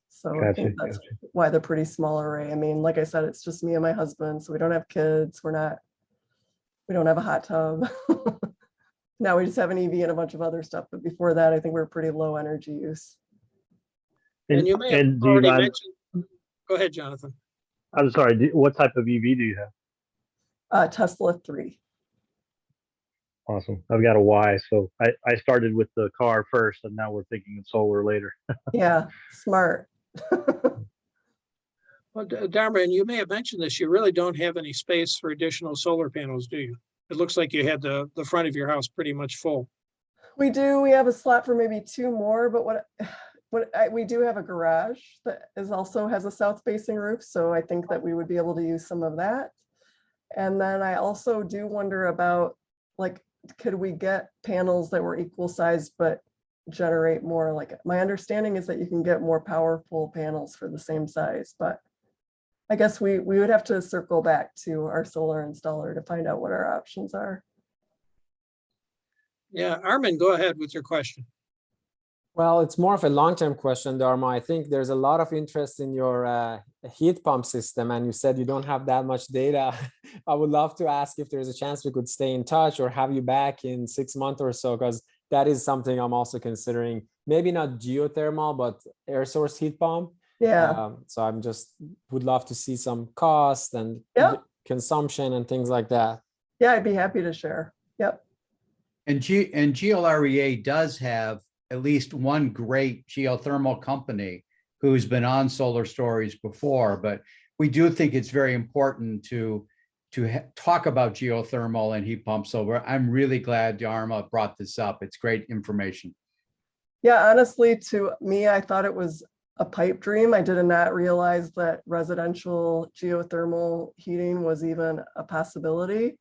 So I Gotcha, think that's gotcha. why the pretty small array. I mean, like I said, it's just me and my husband, so we don't have kids. We don't have a hot tub. Now we just have an EV and a bunch of other stuff. But before that, I think we're pretty low energy use. And you may have do you already mind- mentioned, go ahead, Jonathan. I'm sorry, what type of EV do you have? Tesla 3. Awesome. I've got a why. So I started with the car first, and now we're thinking of solar later. Yeah, smart. Well, Dharma, and you may have mentioned this, you really don't have any space for additional solar panels, do you? It looks like you had the front of your house pretty much full. We do. We have a slot for maybe 2 more, but we do have a garage that also has a south facing roof. So I think that we would be able to use some of that. And then I also do wonder about, like, could we get panels that were equal size but generate more? Like, my understanding is that you can get more powerful panels for the same size, but I guess we would have to circle back to our solar installer to find out what our options are. Yeah, Armin, go ahead with your question. Well, it's more of a long-term question, Dharma. I think there's a lot of interest in your heat pump system, and you said you don't have that much data. I would love to ask if there's a chance we could stay in touch or have you back in 6 months or so, because that is something I'm also considering. Maybe not geothermal, but air source heat pump. Yeah. So I'm just would love to see some cost and consumption and things like that. Yeah, I'd be happy to share. Yep. And GLREA does have at least one great geothermal company who's been on solar stories before, but we do think it's very important to talk about geothermal and heat pumps. So I'm really glad Dharma brought this up. It's great information. Yeah, honestly, to me, I thought it was a pipe dream. I did not realize that residential geothermal heating was even a possibility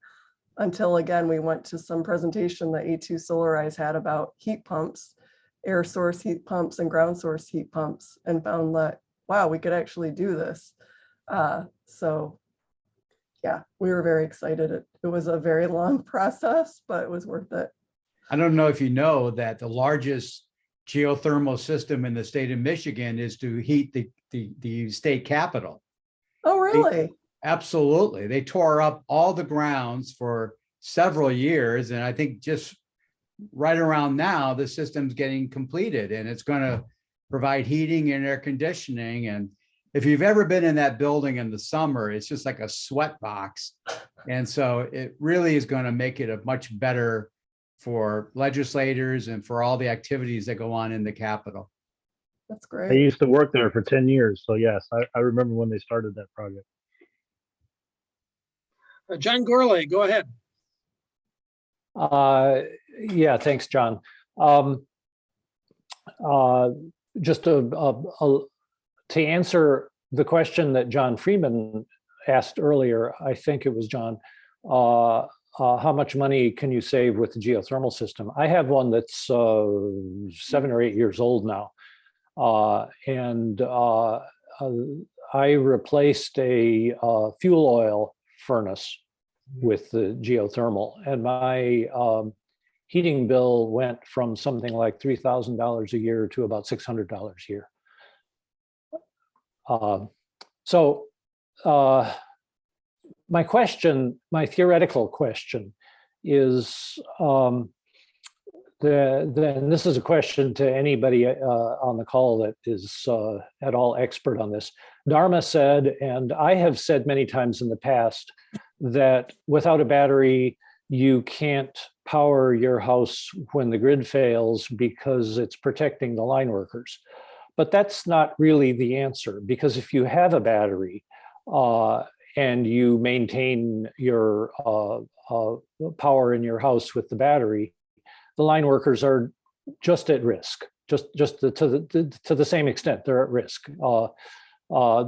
until, again, we went to some presentation that A2 Solarize had about heat pumps, air source heat pumps and ground source heat pumps, and found that, wow, we could actually do this. So yeah, we were very excited. It was a very long process, but it was worth it. I don't know if you know that the largest geothermal system in the state of Michigan is to heat the state capitol. Oh, really? Absolutely. They tore up all the grounds for several years. And I think just right around now, the system's getting completed and it's going to provide heating and air conditioning. And if you've ever been in that building in the summer, it's just like a sweat box. And so it really is going to make it a much better for legislators and for all the activities that go on in the Capitol. That's I great. used to work there for 10 years. So yes, I remember when they started that project. John Gourlay, go ahead. Yeah, thanks, John. Just to answer the question that John Freeman asked earlier, I think it was John, how much money can you save with the geothermal system? I have one that's 7 or 8 years old now. And I replaced a fuel oil furnace with the geothermal, and my heating bill went from something like $3,000 a year to about $600 a year. My theoretical question is, then this is a question to anybody on the call that is at all expert on this. Dharma said, and I have said many times in the past, that without a battery, you can't power your house when the grid fails because it's protecting the line workers. But that's not really the answer, because if you have a battery and you maintain your power in your house with the battery, the line workers are just at risk, just to the same extent they're at risk.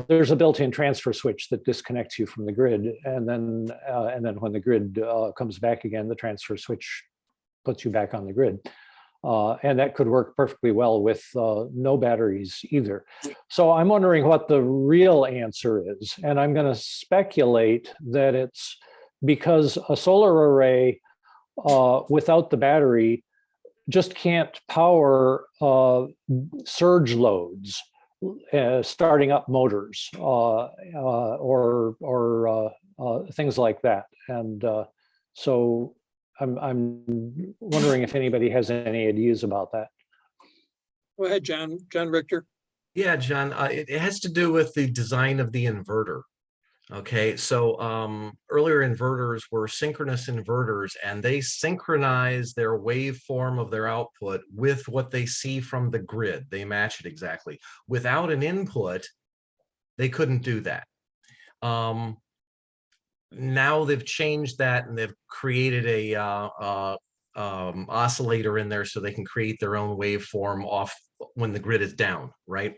There's a built-in transfer switch that disconnects you from the grid, and then when the grid comes back again, the transfer switch puts you back on the grid. And that could work perfectly well with no batteries either. So I'm wondering what the real answer is, and I'm going to speculate that it's because a solar array without the battery just can't power surge loads, starting up motors or things like that. And so I'm wondering if anybody has any ideas about that. Go ahead, John Richter. Yeah, John, it has to do with the design of the inverter. Okay, so earlier inverters were synchronous inverters, and they synchronize their waveform of their output with what they see from the grid. They match it exactly. Without an input, they couldn't do that. Now they've changed that, and they've created a oscillator in there so they can create their own waveform off when the grid is down, right?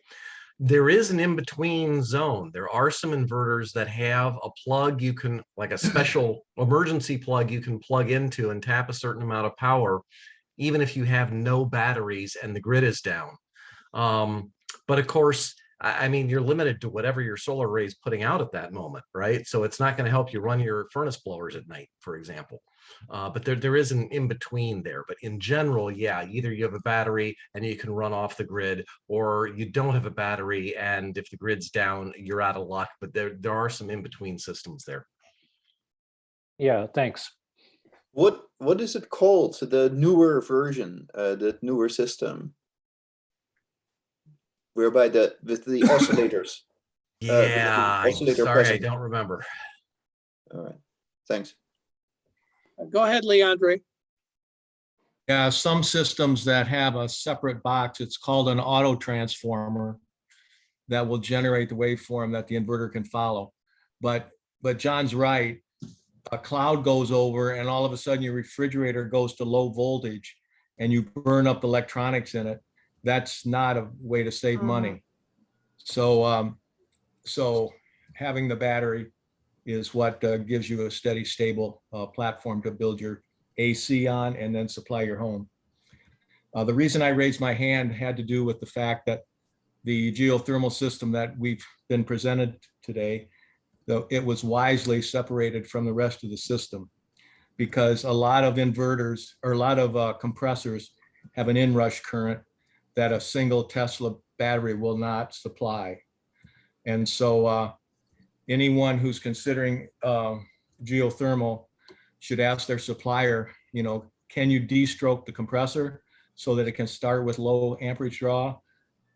There is an in-between zone. There are some inverters that have a plug you can, like a special emergency plug you can plug into and tap a certain amount of power, even if you have no batteries and the grid is down. But of course, I mean, you're limited to whatever your solar array is putting out at that moment, right? So it's not going to help you run your furnace blowers at night, for example. But there is an in-between there. But in general, yeah, either you have a battery and you can run off the grid, or you don't have a battery, and if the grid's down, you're out of luck. But there are some in-between systems there. Yeah, thanks. What is it called? The newer version, the newer system, whereby with the oscillators. Yeah, oscillator sorry, I present. don't remember. All right, thanks. Go ahead, Leandre. Yeah, some systems that have a separate box, it's called an auto transformer, that will generate the waveform that the inverter can follow. But John's right. A cloud goes over and all of a sudden your refrigerator goes to low voltage and you burn up the electronics in it. That's not a way to save money. So having the battery is what gives you a steady, stable platform to build your AC on and then supply your home. The reason I raised my hand had to do with the fact that the geothermal system that we've been presented today, though it was wisely separated from the rest of the system, because a lot of inverters or a lot of compressors have an inrush current that a single Tesla battery will not supply. And so anyone who's considering geothermal should ask their supplier, you know, can you de-stroke the compressor so that it can start with low amperage draw?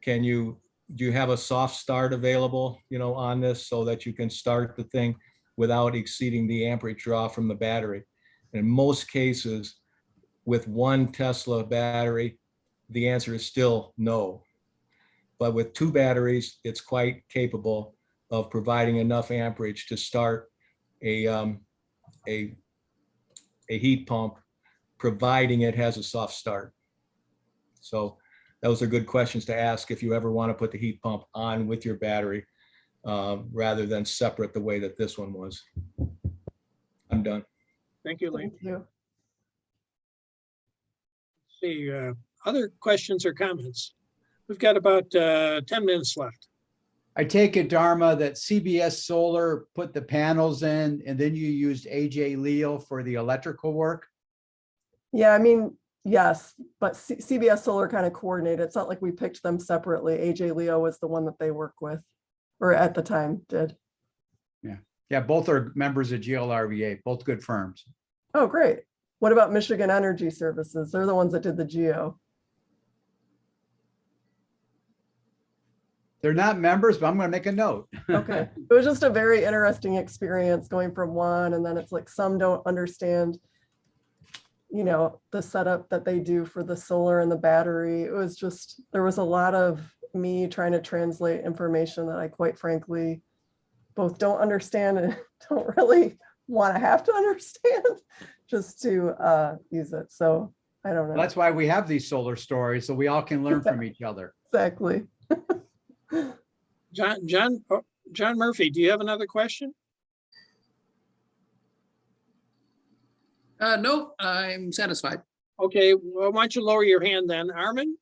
Do you have a soft start available, you know, on this so that you can start the thing without exceeding the amperage draw from the battery? In most cases, with one Tesla battery, the answer is still no. But with two batteries, it's quite capable of providing enough amperage to start a heat pump, providing it has a soft start. So those are good questions to ask if you ever want to put the heat pump on with your battery, rather than separate the way that this one was. I'm done. Thank you, Lee. Thank you. See, other questions or comments? We've got about 10 minutes left. I take it, Dharma, that CBS Solar put the panels in and then you used AJ Leo for the electrical work? Yeah, I mean, yes, but CBS Solar kind of coordinated. It's not like we picked them separately. AJ Leo was the one that they work with, or at the time did. Yeah, both are members of GLRVA, both good firms. Oh, great. What about Michigan Energy Services? They're the ones that did the Geo. They're not members, but I'm going to make a note. Okay. It was just a very interesting experience going from one, and then it's like some don't understand, you know, the setup that they do for the solar and the battery. It was just, there was a lot of me trying to translate information that I quite frankly both don't understand and don't really want to have to understand just to use it. So I don't know. That's why we have these solar stories, so we all can learn from each other. Exactly. John Murphy, do you have another question? No, I'm satisfied. Okay, well, why don't you lower your hand then, Armin?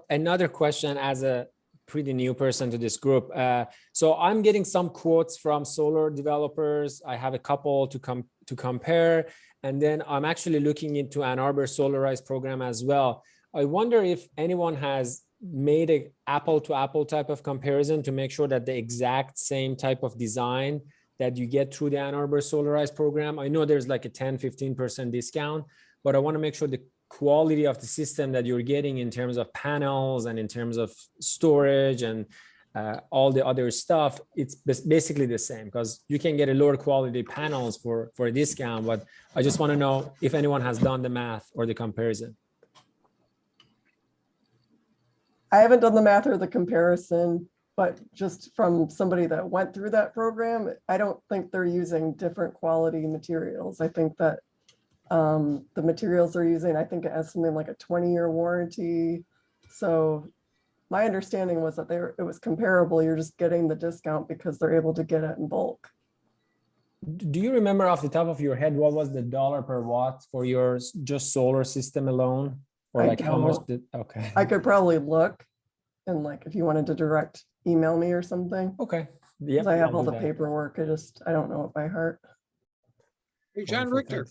Another question as a pretty new person to this group. So I'm getting some quotes from solar developers. I have a couple to compare, and then I'm actually looking into Ann Arbor Solarized program as well. I wonder if anyone has made an apple-to-apple type of comparison to make sure that the exact same type of design that you get through the Ann Arbor Solarized program. I know there's like a 10-15% discount, but I want to make sure the quality of the system that you're getting in terms of panels and in terms of storage and all the other stuff, it's basically the same, because you can get a lower quality panels for a discount. But I just want to know if anyone has done the math or the comparison. I haven't done the math or the comparison, but just from somebody that went through that program, I don't think they're using different quality materials. I think that the materials they're using, I think it has something like a 20-year warranty. So my understanding was that it was comparable. You're just getting the discount because they're able to get it in bulk. Do you remember off the top of your head what was the dollar per watt for your just solar system alone? Or I like how much don't. did, okay. I could probably look and like if you wanted to direct email me or something. Okay. 'Cause Yeah, I have all the paperwork. I don't know it by heart. Hey, John Richter.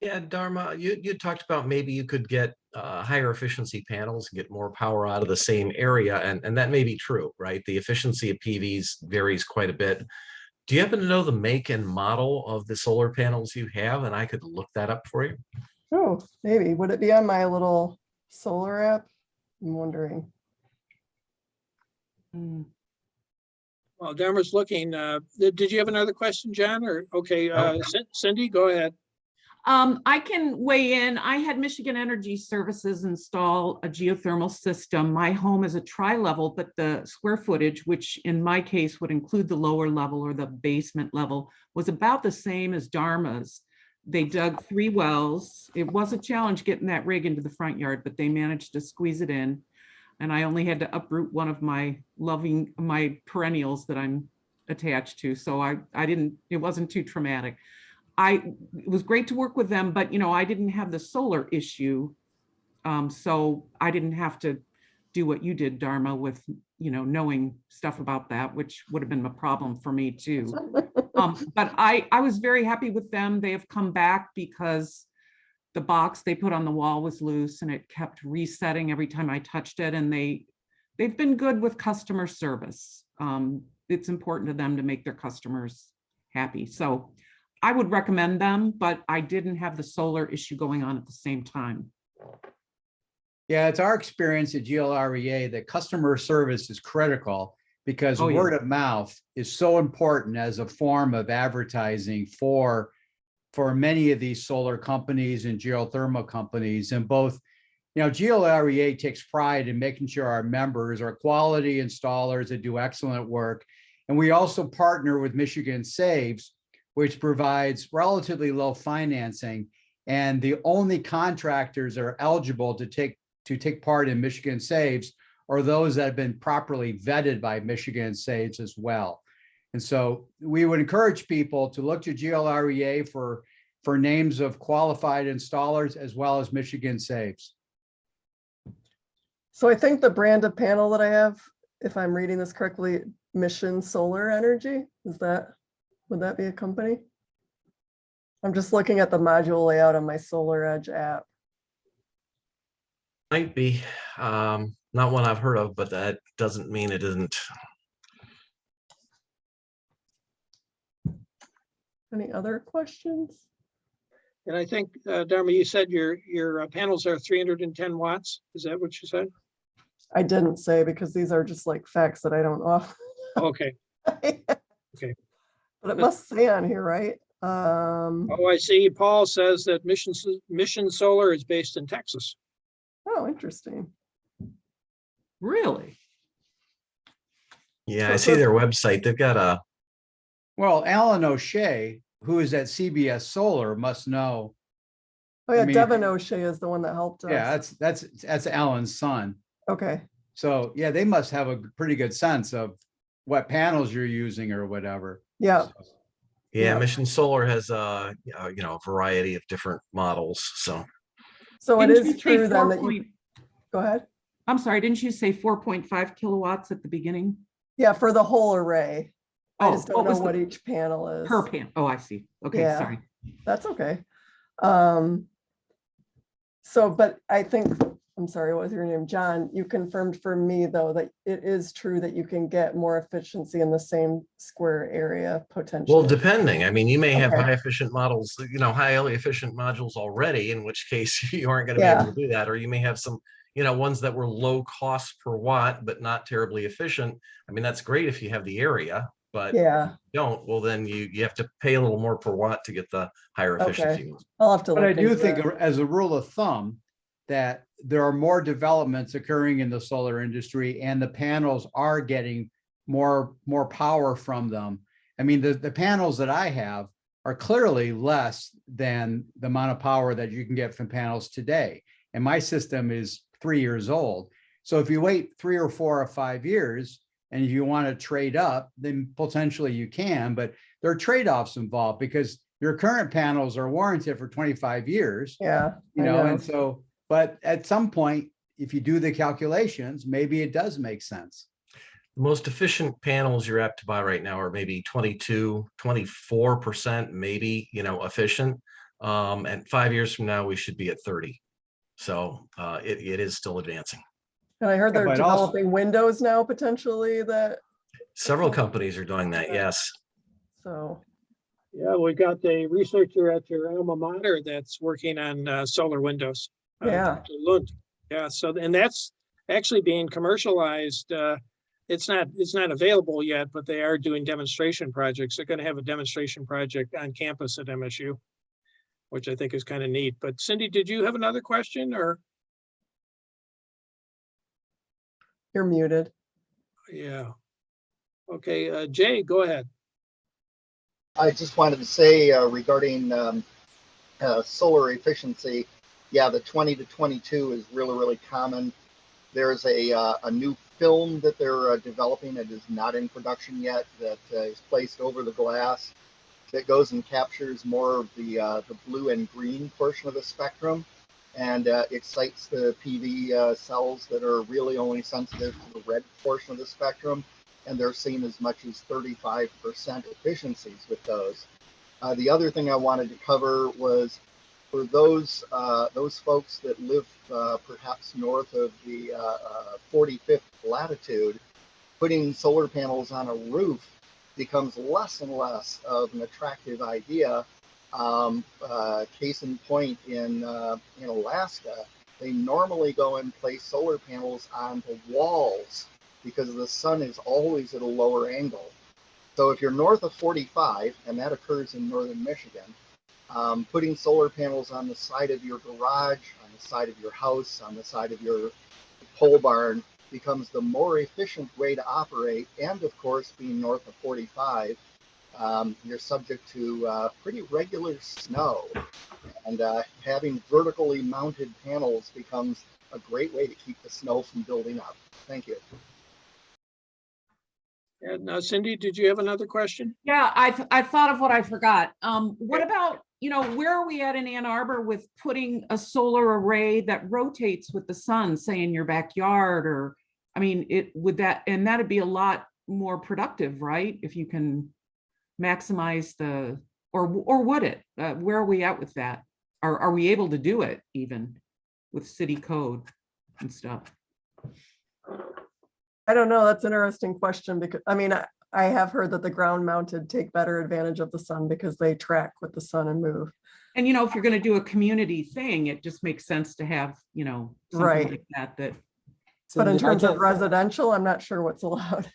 Yeah, Dharma, you talked about maybe you could get higher efficiency panels and get more power out of the same area, and that may be true, right? The efficiency of PVs varies quite a bit. Do you happen to know the make and model of the solar panels you have? And I could look that up for you. Oh, maybe. Would it be on my little solar app? I'm wondering. Well, Dharma's looking. Did you have another question, John? Or okay, Cindy, go ahead. I can weigh in. I had Michigan Energy Services install a geothermal system. My home is a tri-level, but the square footage, which in my case would include the lower level or the basement level, was about the same as Dharma's. They dug 3 wells. It was a challenge getting that rig into the front yard, but they managed to squeeze it in. And I only had to uproot one of my perennials that I'm attached to. So it wasn't too traumatic. It was great to work with them, but I didn't have the solar issue. So I didn't have to do what you did, Dharma, with, knowing stuff about that, which would have been a problem for me too. But I was very happy with them. They have come back because the box they put on the wall was loose and it kept resetting every time I touched it. And they've been good with customer service. It's important to them to make their customers happy. So I would recommend them, but I didn't have the solar issue going on at the same time. Yeah, it's our experience at GLREA that customer service is critical because word of mouth is so important as a form of advertising for many of these solar companies and geothermal companies. And both, GLREA takes pride in making sure our members are quality installers that do excellent work. And we also partner with Michigan Saves, which provides relatively low financing. And the only contractors that are eligible to take part in Michigan Saves are those that have been properly vetted by Michigan Saves as well. And so we would encourage people to look to GLREA for names of qualified installers as well as Michigan Saves. So I think the brand of panel that I have, if I'm reading this correctly, Mission Solar Energy, would that be a company? I'm just looking at the module layout on my Solar Edge app. Might be, not one I've heard of, but that doesn't mean it isn't. Any other questions? And I think, Dharma, you said your panels are 310 watts. Is that what you said? I didn't say because these are just like facts that I don't know. Okay. Okay. But it must say on here, right? Oh, I see. Paul says that Mission Solar is based in Texas. Oh, interesting. Really? Yeah, I see their website. They've got a. Well, Alan O'Shea, who is at CBS Solar, must know. Oh yeah, Devin O'Shea is the one that helped us. Yeah, that's Alan's son. Okay. So yeah, they must have a pretty good sense of what panels you're using or whatever. Yeah. Yeah, Mission Solar has a variety of different models. So it is true then that you go ahead. I'm sorry, didn't you say 4.5 kilowatts at the beginning? Yeah, for the whole array. I just don't know what the each panel is. per panel. Oh, I see. Okay, Yeah, sorry. That's okay. But I think, I'm sorry, what was your name? John, you confirmed for me though that it is true that you can get more efficiency in the same square area potentially. well, depending. I mean, you may have high efficient models, highly efficient modules already, in which case you aren't going to be able to do that, or you may have some ones that were low cost per watt, but not terribly efficient. I mean, that's great if you have the area, but Yeah, if you don't, well, then you have to pay a little more per watt to get the higher efficiency okay. ones. I'll have to But I look do into think that. as a rule of thumb, that there are more developments occurring in the solar industry and the panels are getting more power from them. I mean, the panels that I have are clearly less than the amount of power that you can get from panels today. And my system is 3 years old. So if you wait 3 or 4 or 5 years, and if you want to trade up, then potentially you can, but there are trade-offs involved because your current panels are warranted for 25 years. Yeah, You I know, know. and so, but at some point, if you do the calculations, maybe it does make sense. The most efficient panels you're apt to buy right now are maybe 22, 24%, maybe, efficient. And 5 years from now, we should be at 30. So it is still advancing. And I heard Yeah, they're but also- developing windows now potentially that, Several companies are doing that, yes. so, Yeah, we got a researcher at your alma mater that's working on solar windows. yeah. Dr. Lund. Yeah, so, and that's actually being commercialized. It's not available yet, but they are doing demonstration projects. They're going to have a demonstration project on campus at MSU, which I think is kind of neat. But Cindy, did you have another question or? You're muted. Yeah. Okay, Jay, go ahead. I just wanted to say regarding solar efficiency, yeah, the 20 to 22 is really common. There's a new film that they're developing that is not in production yet that is placed over the glass that goes and captures more of the blue and green portion of the spectrum and excites the PV cells that are really only sensitive to the red portion of the spectrum. And they're seeing as much as 35% efficiencies with those. The other thing I wanted to cover was for those folks that live perhaps north of the 45th latitude, putting solar panels on a roof becomes less and less of an attractive idea. Case in point, in Alaska, they normally go and place solar panels on the walls because the sun is always at a lower angle. So if you're north of 45, and that occurs in northern Michigan, putting solar panels on the side of your garage, on the side of your house, on the side of your pole barn becomes the more efficient way to operate. And of course, being north of 45, you're subject to pretty regular snow. And having vertically mounted panels becomes a great way to keep the snow from building up. Thank you. And Cindy, did you have another question? Yeah, I thought of what I forgot. What about, where are we at in Ann Arbor with putting a solar array that rotates with the sun, say in your backyard, or, I mean, that'd be a lot more productive, right? If you can maximize or would it? Where are we at with that? Are we able to do it even with city code and stuff? I don't know. That's an interesting question because, I mean, I have heard that the ground mounted take better advantage of the sun because they track with the sun and move. And, if you're going to do a community thing, it just makes sense to have, something Right. like that. But in Cindy, terms of residential, I'm not sure what's allowed.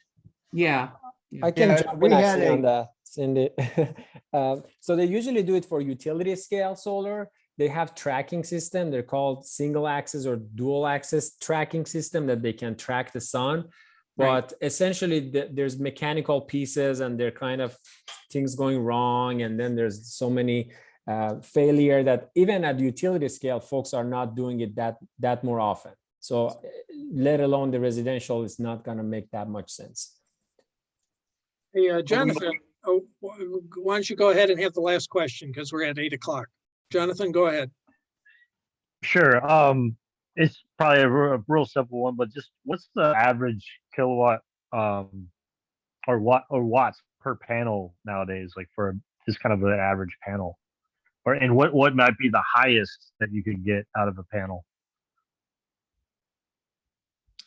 Yeah. I can Yeah, jump we in had actually a- on that, Cindy. So they usually do it for utility scale solar. They have tracking system. They're called single axis or dual axis tracking system that they can track the sun. But essentially there's mechanical pieces and there are kind of things going wrong. And then there's so many failure that even at utility scale, folks are not doing it that more often. So let alone the residential is not going to make that much sense. Hey, Jonathan, why don't you go ahead and have the last question because we're at 8 o'clock. Jonathan, go ahead. Sure. It's probably a real simple one, but just what's the average kilowatt or watts per panel nowadays, like for just kind of an average panel, and what might be the highest that you could get out of a panel?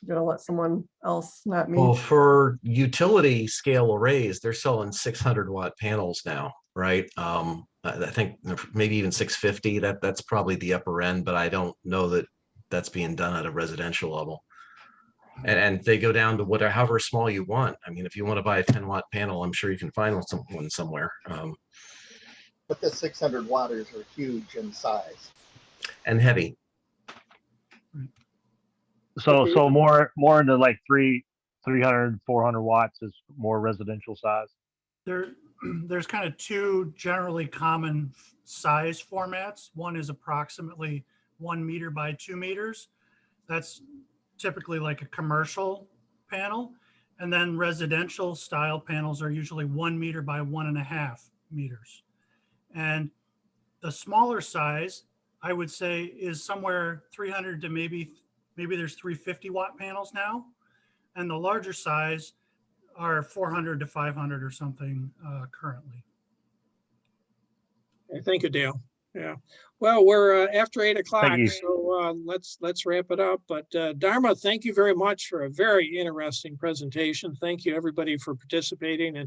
I'm gonna let someone else, not me. Well, for utility scale arrays, they're selling 600-watt panels now, right? I think maybe even 650. That's probably the upper end, but I don't know that that's being done at a residential level. And they go down to whatever, however small you want. I mean, if you want to buy a 10-watt panel, I'm sure you can find one somewhere. But the 600 watters are huge in size. And heavy. So more into like 300, 400 watts is more residential size. There's kind of two generally common size formats. One is approximately 1 meter by 2 meters. That's typically like a commercial panel. And then residential style panels are usually 1 meter by 1.5 meters. And the smaller size, I would say, is somewhere 300 to maybe there's 350 watt panels now. And the larger size are 400 to 500 or something currently. Thank you, Dale. Yeah. Well, we're after 8 o'clock, you. so let's wrap it up. But Dharma, thank you very much for a very interesting presentation. Thank you, everybody, for participating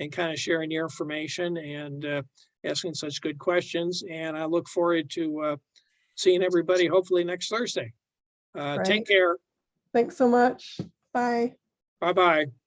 and kind of sharing your information and asking such good questions. And I look forward to seeing everybody hopefully next Thursday. Right. Take care. Thanks so much. Bye. Bye-bye.